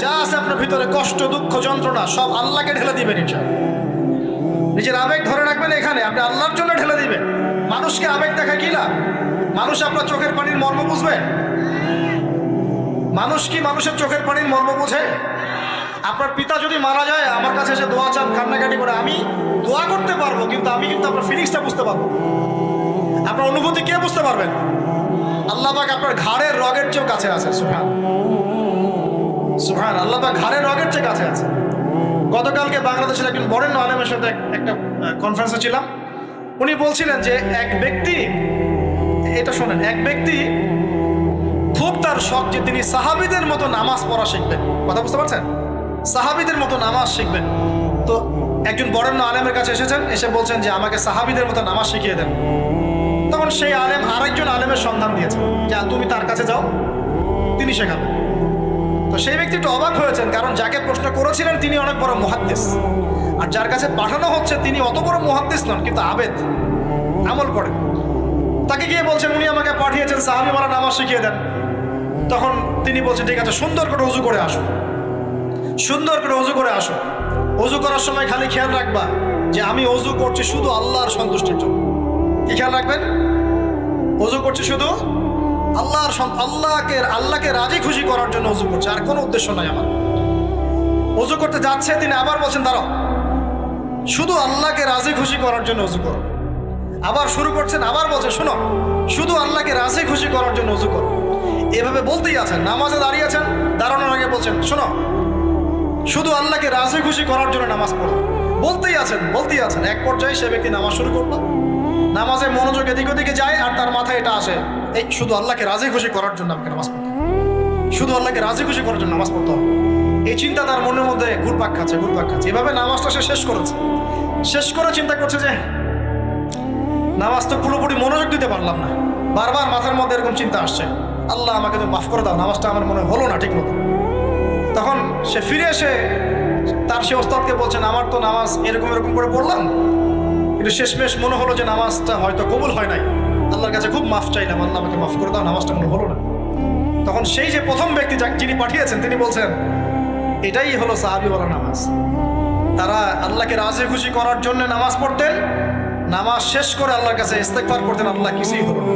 যা আছে আপনার ভিতরে, কষ্ট, দুঃখ, যন্ত্রণা, সব আল্লাহকে ঢেলে দিবেন ইনশাআল্লাহ। নিজের আবেগ ধরে রাখবেন এখানে, আপনি আল্লাহর জন্য ঢেলে দিবেন। মানুষকে আবেগ দেখা কি লাভ? মানুষ আপনার চোখের পানির মর্ম বুঝবে? মানুষ কি মানুষের চোখের পানির মর্ম বোঝে? আপনার পিতা যদি মারা যায়, আমার কাছে এসে দোয়া চান, কান্নাকাটি করে, আমি দোয়া করতে পারবো, কিন্তু আমি কিন্তু আপনার ফিলিংসটা বুঝতে পারবো। আপনার অনুভূতি কে বুঝতে পারবেন? আল্লাহ পাক আপনার ঘাড়ের রগের চেয়েও কাছে আছে। সুবহান সুবহান, আল্লাহ পাক ঘাড়ের রগের চেয়ে কাছে আছে। গতকালকে বাংলাদেশের একজন বরেণ্য আলেমের সাথে একটা কনফারেন্সে ছিলাম। উনি বলছিলেন যে এক ব্যক্তি, এটা শোনেন, এক ব্যক্তি খুব তার শখ যে তিনি সাহাবীদের মতো নামাজ পড়া শিখবেন। কথা বুঝতে পারছেন? সাহাবীদের মতো নামাজ শিখবেন। তো একজন বরেণ্য আলেমের কাছে এসেছেন, এসে বলছেন যে আমাকে সাহাবীদের মতো নামাজ শিখিয়ে দেন। তখন সেই আলেম আরেকজন আলেমের সন্ধান দিয়েছেন, যা তুমি তার কাছে যাও, তিনি শেখাবেন। তো সেই ব্যক্তি একটু অবাক হয়েছেন, কারণ যাকে প্রশ্ন করেছিলেন তিনি অনেক বড় মুহাদ্দিস, আর যার কাছে পাঠানো হচ্ছে তিনি অত বড় মুহাদ্দিস নন, কিন্তু আবেদ, আমল করে। তাকে গিয়ে বলছেন উনি আমাকে পাঠিয়েছেন সাহাবী মারা নামাজ শিখিয়ে দেন। তখন তিনি বলছেন ঠিক আছে, সুন্দর করে উজু করে আসো, সুন্দর করে উজু করে আসো। উজু করার সময় খালি খেয়াল রাখবা যে আমি উজু করছি শুধু আল্লাহর সন্তুষ্টির জন্য। কি খেয়াল রাখবেন? উজু করছি শুধু আল্লাহকে রাজি খুশি করার জন্য উজু করছে, আর কোনো উদ্দেশ্য নাই আমার। উজু করতে যাচ্ছে, তিনি আবার বলছেন দাঁড়াও, শুধু আল্লাহকে রাজি খুশি করার জন্য উজু করো। আবার শুরু করছেন, আবার বলছেন শোনো, শুধু আল্লাহকে রাজি খুশি করার জন্য উজু করো। এভাবে বলতেই আছেন, নামাজে দাঁড়িয়েছেন, দাঁড়ানোর আগে বলছেন শোনো, শুধু আল্লাহকে রাজি খুশি করার জন্য নামাজ পড়ো। বলতেই আছেন। এক পর্যায়ে সে ব্যক্তি নামাজ শুরু করলো, নামাজে মনোযোগ এদিক ওদিকে যায়, আর তার মাথায় এটা আসে, এই শুধু আল্লাহকে রাজি খুশি করার জন্য আমাকে নামাজ পড়তে হবে, শুধু আল্লাহকে রাজি খুশি করার জন্য নামাজ পড়তে হবে। এই চিন্তা তার মনের মধ্যে ঘুরপাক খাচ্ছে। এভাবে নামাজটা সে শেষ করে চিন্তা করছে যে নামাজ তো পুরোপুরি মনোযোগ দিতে পারলাম না। বারবার মাথার মধ্যে এরকম চিন্তা আসছে, আল্লাহ আমাকে তো মাফ করে দাও, নামাজটা আমার মনে হলো না ঠিক মতো। তখন সে ফিরে এসে তার সে ওস্তাদকে বলছেন আমার তো নামাজ এরকম করে পড়লাম, কিন্তু শেষমেশ মনে হলো যে নামাজটা হয়তো কবুল হয় নাই, আল্লাহর কাছে খুব মাফ চাইলাম, আল্লাহ আমাকে মাফ করে দাও, নামাজটা মনে হলো না। তখন সেই যে প্রথম ব্যক্তি যিনি পাঠিয়েছেন তিনি বলছেন এটাই হলো সাহাবী বলা নামাজ। তারা আল্লাহকে রাজি খুশি করার জন্য নামাজ পড়তেন, নামাজ শেষ করে আল্লাহর কাছে ইস্তেগফার করতেন, আল্লাহ কিছুই হলো না।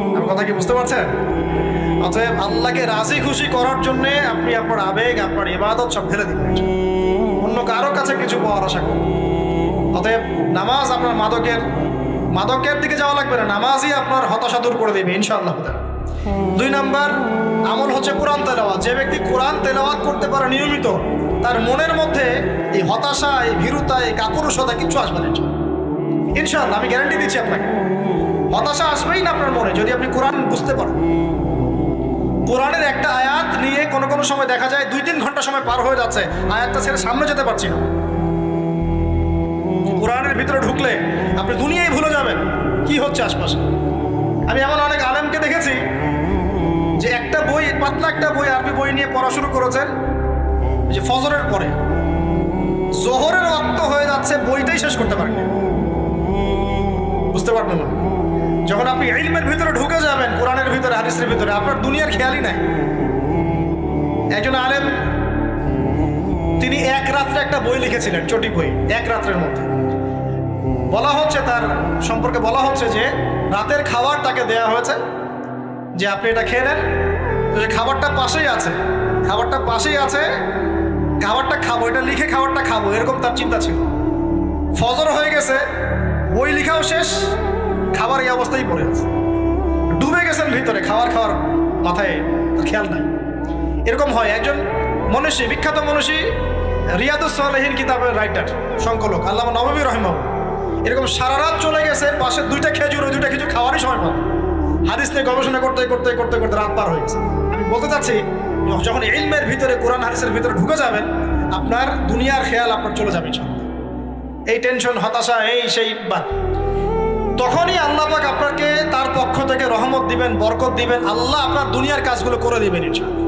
আমার কথা কি বুঝতে পারছেন? অতএব আল্লাহকে রাজি খুশি করার জন্য আপনি আপনার আবেগ, আপনার ইবাদত সব ঢেলে দিবেন, অন্য কারো কাছে কিছু পাওয়ার আশা করুন। অতএব নামাজ আপনার মাদকের দিকে যাওয়া লাগবে না, নামাজই আপনার হতাশা দূর করে দেবে ইনশাআল্লাহ। 2 নাম্বার আমল হচ্ছে কোরআন তেলাওয়াত। যে ব্যক্তি কোরআন তেলাওয়াত করতে পারে নিয়মিত, তার মনের মধ্যে এই হতাশা, এই ভীরুতা, এই কাপুরুষতা কিচ্ছু আসবে না ইনশাআল্লাহ। আমি গ্যারান্টি দিচ্ছি আপনাকে, হতাশা আসবেই না আপনার মনে যদি আপনি কোরআন বুঝতে পারেন। কোরআনের একটা আয়াত নিয়ে কোনো সময় দেখা যায় 2-3 ঘন্টা সময় পার হয়ে যাচ্ছে, আয়াতটা ছেড়ে সামনে যেতে পারছি না। কোরআনের ভিতরে ঢুকলে আপনি দুনিয়ায় ভুলে যাবেন কি হচ্ছে আশপাশে। আমি এমন অনেক আলেমকে দেখেছি যে একটা বই, পাতলা একটা বই, আরবি বই নিয়ে পড়া শুরু করেছেন, যে ফজরের পরে জোহরের ওয়াক্ত হয়ে যাচ্ছে, বইটাই শেষ করতে পারেন, বুঝতে পারবেন না। যখন আপনি ইলমের ভিতরে ঢুকে যাবেন, কোরআনের ভিতরে, হাদিসের ভিতরে, আপনার দুনিয়ার খেয়ালই নাই। একজন আলেম তিনি এক রাত্রে একটা বই লিখেছিলেন, চটি বই, এক রাত্রের মধ্যে। বলা হচ্ছে তার সম্পর্কে বলা হচ্ছে যে রাতের খাবার তাকে দেয়া হয়েছে, যে আপনি এটা খেয়ে নেন। তো যে খাবারটা পাশেই আছে, খাবারটা খাবো, এটা লিখে খাবারটা খাবো, এরকম তার চিন্তা ছিল। ফজর হয়ে গেছে, বই লিখাও শেষ, খাবার এই অবস্থায় পড়ে আছে, ডুবে গেছেন ভিতরে, খাওয়ার মাথায় খেয়াল নাই। এরকম হয়। একজন মনীষী, বিখ্যাত মনীষী, রিয়াদুস সালেহীন কিতাবের রাইটার, সংকলক আল্লামা নববী রাহিমাহুল্লাহ, এরকম সারা রাত চলে গেছে, পাশে 2টা খেজুর, ওই 2টা খেজুর খাওয়ারই সময় পাবে, হাদিস নিয়ে গবেষণা করতে রাত পার হয়ে গেছে। আমি বলতে চাচ্ছি, যখন ইলমের ভিতরে, কোরআন হাদিসের ভিতরে ঢুকে যাবেন, আপনার দুনিয়ার খেয়াল আপনার চলে যাবে, এই টেনশন, হতাশা, এই সেই বাদ। তখনই আল্লাহ পাক আপনাকে তার পক্ষ থেকে রহমত দিবেন, বরকত দিবেন, আল্লাহ আপনার দুনিয়ার কাজগুলো করে দিবেন ইনশাআল্লাহ।